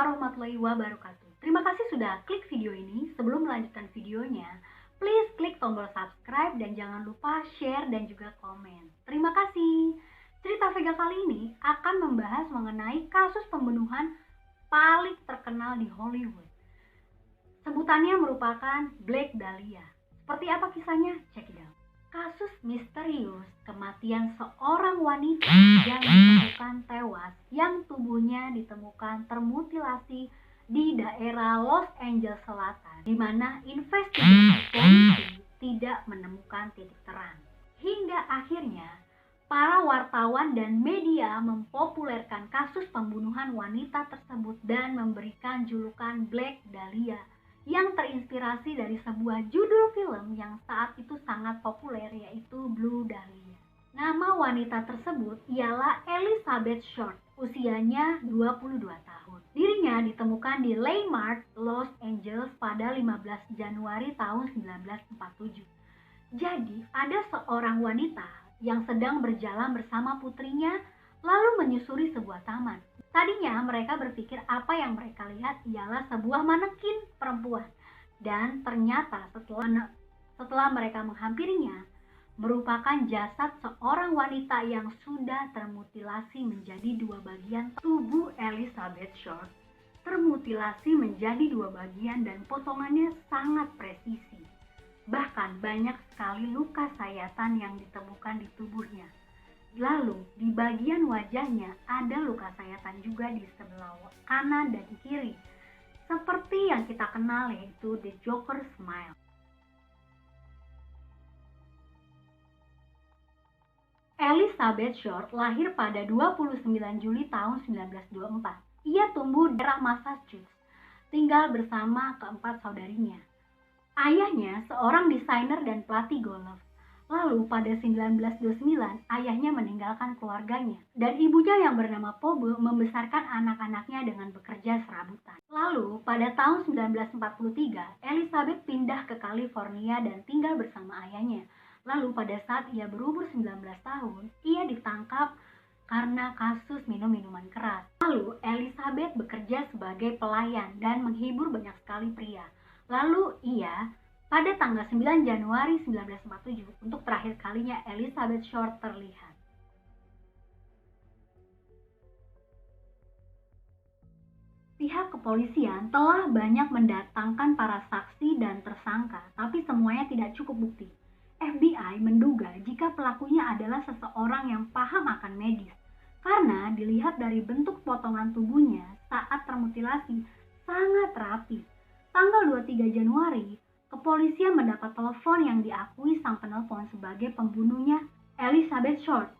warahmatullahi wabarakatuh. Terima kasih sudah klik video ini. Sebelum melanjutkan videonya, please klik tombol subscribe dan jangan lupa share dan juga komen. Terima kasih. Cerita Vega kali ini akan membahas mengenai kasus pembunuhan paling terkenal di Hollywood. Sebutannya merupakan Black Dahlia. Seperti apa kisahnya? Check it out. Kasus misterius kematian seorang wanita yang ditemukan tewas yang tubuhnya ditemukan termutilasi di daerah Los Angeles Selatan, di mana investigasi polisi tidak menemukan titik terang. Hingga akhirnya para wartawan dan media mempopulerkan kasus pembunuhan wanita tersebut dan memberikan julukan Black Dahlia yang terinspirasi dari sebuah judul film yang saat itu sangat populer, yaitu Blue Dahlia. Nama wanita tersebut ialah Elizabeth Short, usianya 22 tahun. Dirinya ditemukan di Landmark, Los Angeles pada 15 Januari tahun 1947. Jadi, ada seorang wanita yang sedang berjalan bersama putrinya lalu menyusuri sebuah taman. Tadinya mereka berpikir apa yang mereka lihat ialah sebuah manekin perempuan. Dan ternyata setelah mereka menghampirinya, merupakan jasad seorang wanita yang sudah termutilasi menjadi dua bagian. Tubuh Elizabeth Short termutilasi menjadi dua bagian dan potongannya sangat presisi. Bahkan banyak sekali luka sayatan yang ditemukan di tubuhnya. Lalu di bagian wajahnya ada luka sayatan juga di sebelah kanan dan kiri, seperti yang kita kenal yaitu The Joker Smile. Elizabeth Short lahir pada 29 Juli tahun 1924. Ia tumbuh di daerah Massachusetts, tinggal bersama keempat saudarinya. Ayahnya seorang desainer dan pelatih golf. Lalu pada 1929 ayahnya meninggalkan keluarganya dan ibunya yang bernama Pobe membesarkan anak-anaknya dengan bekerja serabutan. Lalu pada tahun 1943 Elizabeth pindah ke California dan tinggal bersama ayahnya. Lalu pada saat ia berumur 19 tahun ia ditangkap karena kasus minum minuman keras. Lalu Elizabeth bekerja sebagai pelayan dan menghibur banyak sekali pria. Lalu ia pada tanggal 9 Januari 1947, untuk terakhir kalinya Elizabeth Short terlihat. Pihak kepolisian telah banyak mendatangkan para saksi dan tersangka, tapi semuanya tidak cukup bukti. FBI menduga jika pelakunya adalah seseorang yang paham akan medis, karena dilihat dari bentuk potongan tubuhnya saat termutilasi sangat rapi. Tanggal 23 Januari, kepolisian mendapat telepon yang diakui sang penelpon sebagai pembunuhnya, Elizabeth Short.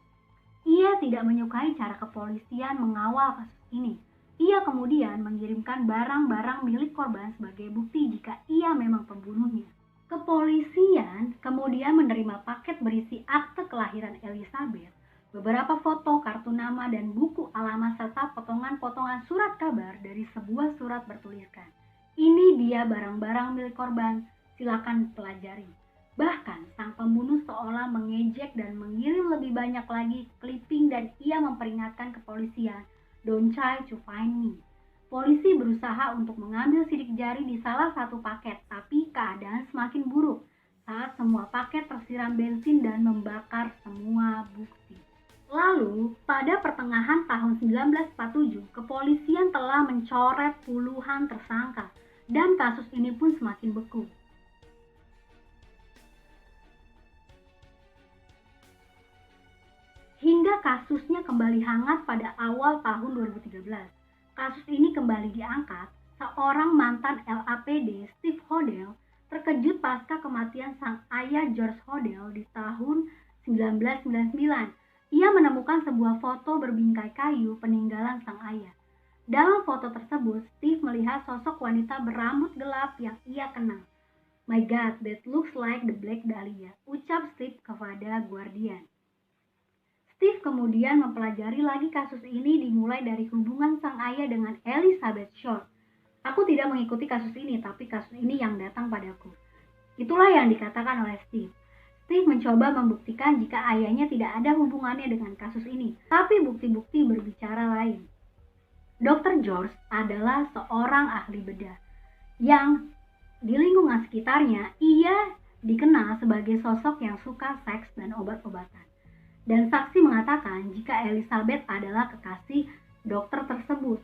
Ia tidak menyukai cara kepolisian mengawal kasus ini. Ia kemudian mengirimkan barang-barang milik korban sebagai bukti jika ia memang pembunuhnya. Kepolisian kemudian menerima paket berisi akte kelahiran Elizabeth, beberapa foto, kartu nama, dan buku alamat serta potongan-potongan surat kabar dari sebuah surat bertuliskan, "Ini dia barang-barang milik korban. Silakan pelajari." Bahkan sang pembunuh seolah mengejek dan mengirim lebih banyak lagi clipping dan ia memperingatkan kepolisian, "Don't try to find me." Polisi berusaha untuk mengambil sidik jari di salah satu paket, tapi keadaan semakin buruk saat semua paket tersiram bensin dan membakar semua bukti. Lalu, pada pertengahan tahun 1947, kepolisian telah mencoret puluhan tersangka dan kasus ini pun semakin beku. Hingga kasusnya kembali hangat pada awal tahun 2013. Kasus ini kembali diangkat. Seorang mantan LAPD, Steve Hodel, terkejut pasca kematian sang ayah George Hodel di tahun 1999. Ia menemukan sebuah foto berbingkai kayu peninggalan sang ayah. Dalam foto tersebut, Steve melihat sosok wanita berambut gelap yang ia kenal. "My God, that looks like the Black Dahlia," ucap Steve kepada Guardian. Steve kemudian mempelajari lagi kasus ini dimulai dari hubungan sang ayah dengan Elizabeth Short. "Aku tidak mengikuti kasus ini, tapi kasus ini yang datang padaku." Itulah yang dikatakan oleh Steve. Steve mencoba membuktikan jika ayahnya tidak ada hubungannya dengan kasus ini, tapi bukti-bukti berbicara lain. Dr. George adalah seorang ahli bedah yang di lingkungan sekitarnya ia dikenal sebagai sosok yang suka seks dan obat-obatan. Dan saksi mengatakan jika Elizabeth adalah kekasih dokter tersebut.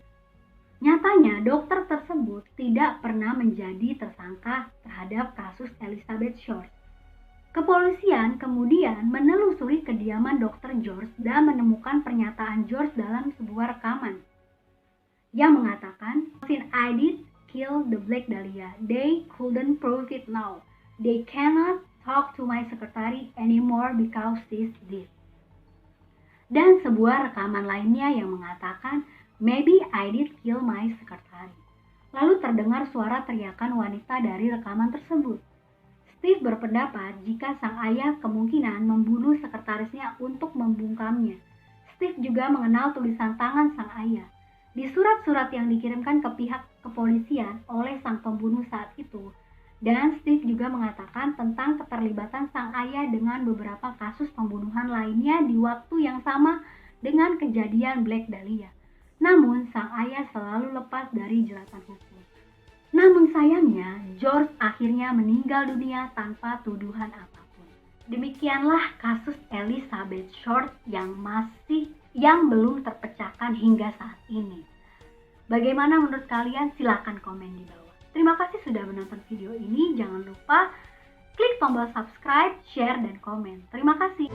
Nyatanya dokter tersebut tidak pernah menjadi tersangka terhadap kasus Elizabeth Short. Kepolisian kemudian menelusuri kediaman Dr. George dan menemukan pernyataan George dalam sebuah rekaman yang mengatakan, "Since I did kill the Black Dahlia, they couldn't prove it now. They cannot talk to my secretary anymore because she's dead." Dan sebuah rekaman lainnya yang mengatakan, "Maybe I did kill my secretary." Lalu terdengar suara teriakan wanita dari rekaman tersebut. Steve berpendapat jika sang ayah kemungkinan membunuh sekretarisnya untuk membungkamnya. Steve juga mengenal tulisan tangan sang ayah di surat-surat yang dikirimkan ke pihak kepolisian oleh sang pembunuh saat itu. Dan Steve juga mengatakan tentang keterlibatan sang ayah dengan beberapa kasus pembunuhan lainnya di waktu yang sama dengan kejadian Black Dahlia. Namun sang ayah selalu lepas dari jeratan hukum. Namun sayangnya George akhirnya meninggal dunia tanpa tuduhan apapun. Demikianlah kasus Elizabeth Short yang belum terpecahkan hingga saat ini. Bagaimana menurut kalian? Silahkan komen di bawah. Terima kasih sudah menonton video ini. Jangan lupa klik tombol subscribe, share, dan komen. Terima kasih.